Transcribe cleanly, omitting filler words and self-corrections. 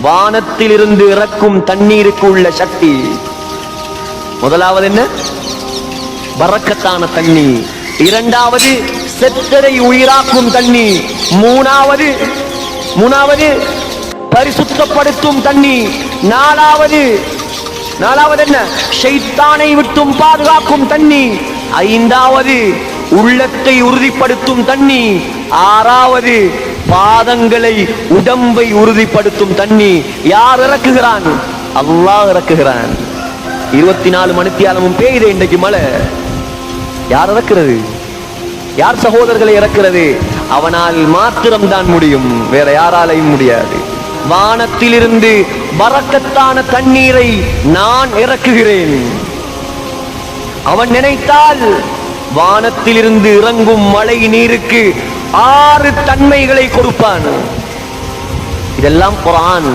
வானத்திலிருந்து இறக்கும் தண்ணீருக்கு உள்ள சக்தி. முதலாவது என்ன? பரக்கத்தான தண்ணி. இரண்டாவது செத்தரை உயிராக்கும் தண்ணி. மூணாவது பரிசுத்தப்படுத்தும் தண்ணி. நாலாவது என்ன? ஷைத்தானை விட்டும் பாதுகாக்கும் தண்ணி. ஐந்தாவது உள்ளத்தை உறுதிப்படுத்தும் தண்ணி. ஆறாவது பாதங்களை உடம்பை உறுதிப்படுத்தும் தண்ணி. யார் இறக்குகிறான்? அல்லாஹ் இறக்குகிறான். 24 மணித்தியாலமும் பெய்யுது இன்றைக்கு மழை. யார் இறக்கிறது? யார் சகோதரர்களை இறக்கிறது? அவனால் மாத்திரம்தான் முடியும், வேற யாராலையும் முடியாது. வானத்திலிருந்து பரக்கத்தான தண்ணீரை நான் இறக்குகிறேன். அவன் நினைத்தால் வானத்திலிருந்து இறங்கும் மழை நீருக்கு 6 தன்மைகளை கொடுப்பான். இதெல்லாம் குர்ஆன்.